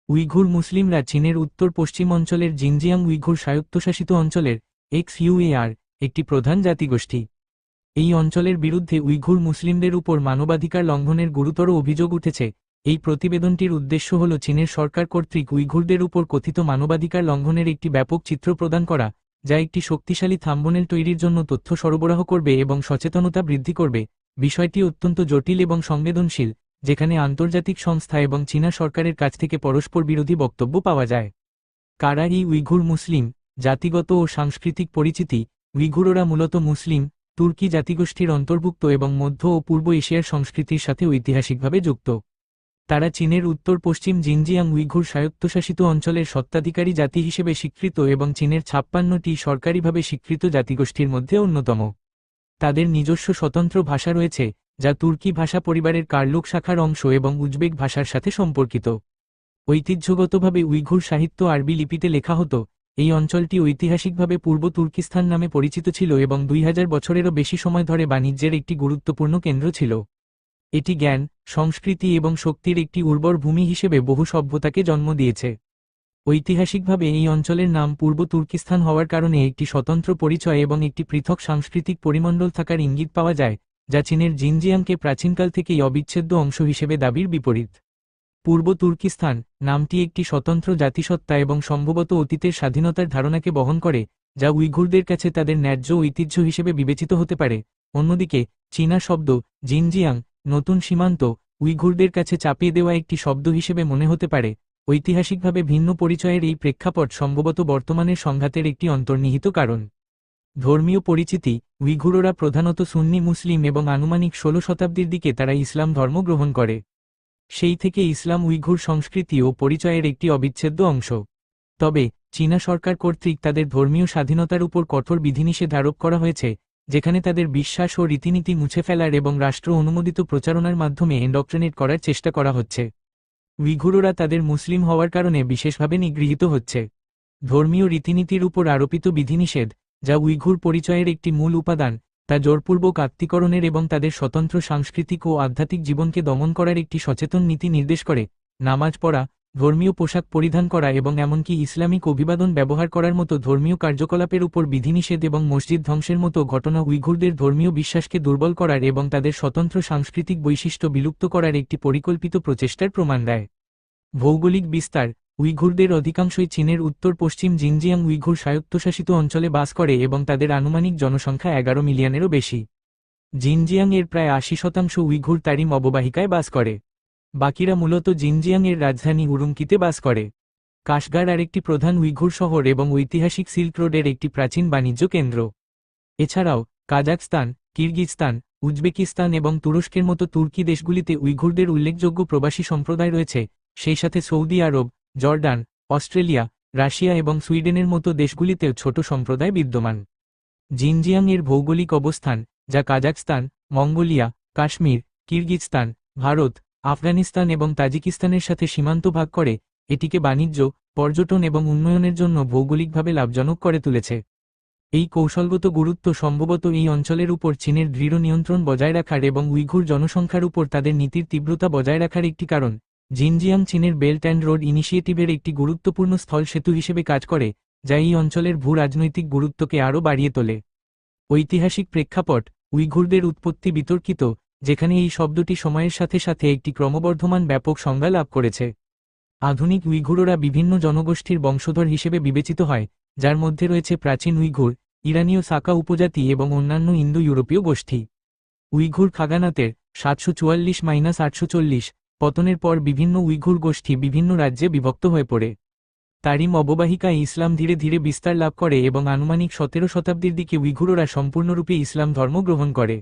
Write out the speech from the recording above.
Uyghur মুসলিমরা চীনের উত্তর পশ্চিম অঞ্চলের জিনজিয়াং উইঘুর স্বায়ত্তশাসিত অঞ্চলের XUAR একটি প্রধান জাতিগোষ্ঠী। এই অঞ্চলের বিরুদ্ধে উইঘুর মুসলিমদের উপর মানবাধিকার লঙ্ঘনের গুরুতর অভিযোগ উঠেছে। এই প্রতিবেদনটির উদ্দেশ্য হল চীনের সরকার কর্তৃক উইঘুরদের উপর কথিত মানবাধিকার লঙ্ঘনের একটি ব্যাপক চিত্র প্রদান করা, যা একটি শক্তিশালী থাম্বনেল তৈরির জন্য তথ্য সরবরাহ করবে এবং সচেতনতা বৃদ্ধি করবে। বিষয়টি অত্যন্ত জটিল এবং সংবেদনশীল, যেখানে আন্তর্জাতিক সংস্থা এবং চীনা সরকারের কাছ থেকে পরস্পর বিরোধী বক্তব্য পাওয়া যায়। কারা এই উইঘুর মুসলিম? জাতিগত ও সাংস্কৃতিক পরিচিতি: উইঘুররা মূলত মুসলিম, তুর্কি জাতিগোষ্ঠীর অন্তর্ভুক্ত এবং মধ্য ও পূর্ব এশিয়ার সংস্কৃতির সাথে ঐতিহাসিকভাবে যুক্ত। তারা চীনের উত্তর পশ্চিম জিনজিয়াং উইঘুর স্বায়ত্তশাসিত অঞ্চলের স্বত্বাধিকারী জাতি হিসেবে স্বীকৃত এবং চীনের 56টি সরকারিভাবে স্বীকৃত জাতিগোষ্ঠীর মধ্যে অন্যতম। তাদের নিজস্ব স্বতন্ত্র ভাষা রয়েছে, যা তুর্কি ভাষা পরিবারের কার্লুক শাখার অংশ এবং উজবেক ভাষার সাথে সম্পর্কিত। ঐতিহ্যগতভাবে উইঘুর সাহিত্য আরবি লিপিতে লেখা হতো। এই অঞ্চলটি ঐতিহাসিকভাবে পূর্ব তুর্কিস্তান নামে পরিচিত ছিল এবং 2000 বছরেরও বেশি সময় ধরে বাণিজ্যের একটি গুরুত্বপূর্ণ কেন্দ্র ছিল। এটি জ্ঞান, সংস্কৃতি এবং শক্তির একটি উর্বর ভূমি হিসেবে বহু সভ্যতাকে জন্ম দিয়েছে। ঐতিহাসিকভাবে এই অঞ্চলের নাম পূর্ব তুর্কিস্তান হওয়ার কারণে একটি স্বতন্ত্র পরিচয় এবং একটি পৃথক সাংস্কৃতিক পরিমণ্ডল থাকার ইঙ্গিত পাওয়া যায়, যা চীনের জিনজিয়াংকে প্রাচীনকাল থেকেই অবিচ্ছেদ্য অংশ হিসেবে দাবির বিপরীত। পূর্ব তুর্কিস্তান নামটি একটি স্বতন্ত্র জাতিসত্তা এবং সম্ভবত অতীতের স্বাধীনতার ধারণাকে বহন করে, যা উইঘুরদের কাছে তাদের ন্যায্য ঐতিহ্য হিসেবে বিবেচিত হতে পারে। অন্যদিকে চীনা শব্দ জিনজিয়াং, নতুন সীমান্ত, উইঘুরদের কাছে চাপিয়ে দেওয়া একটি শব্দ হিসেবে মনে হতে পারে। ঐতিহাসিকভাবে ভিন্ন পরিচয়ের এই প্রেক্ষাপট সম্ভবত বর্তমানের সংঘাতের একটি অন্তর্নিহিত কারণ। ধর্মীয় পরিচিতি: উইঘুররা প্রধানত সুন্নি মুসলিম এবং আনুমানিক 16 শতাব্দীর দিকে তারা ইসলাম ধর্ম গ্রহণ করে। সেই থেকে ইসলাম উইঘুর সংস্কৃতি ও পরিচয়ের একটি অবিচ্ছেদ্য অংশ। তবে চীনা সরকার কর্তৃক তাদের ধর্মীয় স্বাধীনতার উপর কঠোর বিধিনিষেধ আরোপ করা হয়েছে, যেখানে তাদের বিশ্বাস ও রীতিনীতি মুছে ফেলার এবং রাষ্ট্র অনুমোদিত প্রচারণার মাধ্যমে এন্ডক্ট্রিনেট করার চেষ্টা করা হচ্ছে। উইঘুররা তাদের মুসলিম হওয়ার কারণে বিশেষভাবে নিগৃহীত হচ্ছে। ধর্মীয় রীতিনীতির উপর আরোপিত বিধিনিষেধ, যা উইঘুর পরিচয়ের একটি মূল উপাদান, তা জোরপূর্বক আত্মীকরণের এবং তাদের স্বতন্ত্র সাংস্কৃতিক ও আধ্যাত্মিক জীবনকে দমন করার একটি সচেতন নীতি নির্দেশ করে। নামাজ পড়া, ধর্মীয় পোশাক পরিধান করা এবং এমনকি ইসলামিক অভিবাদন ব্যবহার করার মতো ধর্মীয় কার্যকলাপের উপর বিধিনিষেধ এবং মসজিদ ধ্বংসের মতো ঘটনা উইঘুরদের ধর্মীয় বিশ্বাসকে দুর্বল করার এবং তাদের স্বতন্ত্র সাংস্কৃতিক বৈশিষ্ট্য বিলুপ্ত করার একটি পরিকল্পিত প্রচেষ্টার প্রমাণ দেয়। ভৌগোলিক বিস্তার: উইঘুরদের অধিকাংশই চীনের উত্তর পশ্চিম জিনজিয়াং উইঘুর স্বায়ত্তশাসিত অঞ্চলে বাস করে এবং তাদের আনুমানিক জনসংখ্যা 11 মিলিয়নেরও বেশি। জিনজিয়াং এর প্রায় 80% উইঘুর তারিম অববাহিকায় বাস করে। বাকিরা মূলত জিনজিয়াং এর রাজধানী উরুমকিতে বাস করে। কাশগার আরেকটি প্রধান উইঘুর শহর এবং ঐতিহাসিক সিল্ক রোডের একটি প্রাচীন বাণিজ্য কেন্দ্র। এছাড়াও কাজাখস্তান, কিরগিজস্তান, উজবেকিস্তান এবং তুরস্কের মতো তুর্কি দেশগুলিতে উইঘুরদের উল্লেখযোগ্য প্রবাসী সম্প্রদায় রয়েছে। সেই সাথে সৌদি আরব, জর্ডান, অস্ট্রেলিয়া, রাশিয়া এবং সুইডেনের মতো দেশগুলিতেও ছোট সম্প্রদায় বিদ্যমান। জিনজিয়াং এর ভৌগোলিক অবস্থান, যা কাজাখস্তান, মঙ্গোলিয়া, কাশ্মীর, কিরগিজস্তান, ভারত, আফগানিস্তান এবং তাজিকিস্তানের সাথে সীমান্ত ভাগ করে, এটিকে বাণিজ্য, পর্যটন এবং উন্নয়নের জন্য ভৌগোলিকভাবে লাভজনক করে তুলেছে। এই কৌশলগত গুরুত্ব সম্ভবত এই অঞ্চলের উপর চীনের দৃঢ় নিয়ন্ত্রণ বজায় রাখার এবং উইঘুর জনসংখ্যার উপর তাদের নীতির তীব্রতা বজায় রাখার একটি কারণ। জিনজিয়াং চীনের বেল্ট অ্যান্ড রোড ইনিশিয়েটিভের একটি গুরুত্বপূর্ণ স্থল সেতু হিসেবে কাজ করে, যা এই অঞ্চলের ভূ-রাজনৈতিক গুরুত্বকে আরও বাড়িয়ে তোলে। ঐতিহাসিক প্রেক্ষাপট: উইঘুরদের উৎপত্তি বিতর্কিত, যেখানে এই শব্দটি সময়ের সাথে সাথে একটি ক্রমবর্ধমান ব্যাপক সংজ্ঞা লাভ করেছে। আধুনিক উইঘুররা বিভিন্ন জনগোষ্ঠীর বংশধর হিসেবে বিবেচিত হয়, যার মধ্যে রয়েছে প্রাচীন উইঘুর, ইরানীয় সাকা উপজাতি এবং অন্যান্য ইন্দো ইউরোপীয় গোষ্ঠী। উইঘুর খাগানাতের 744-840 পতনের পর বিভিন্ন উইঘুর গোষ্ঠী বিভিন্ন রাজ্যে বিভক্ত হয়ে পড়ে। তারিম অববাহিকায় ইসলাম ধীরে ধীরে বিস্তার লাভ করে এবং আনুমানিক 17 শতাব্দীর দিকে উইঘুররা সম্পূর্ণরূপে ইসলাম ধর্ম গ্রহণ করে।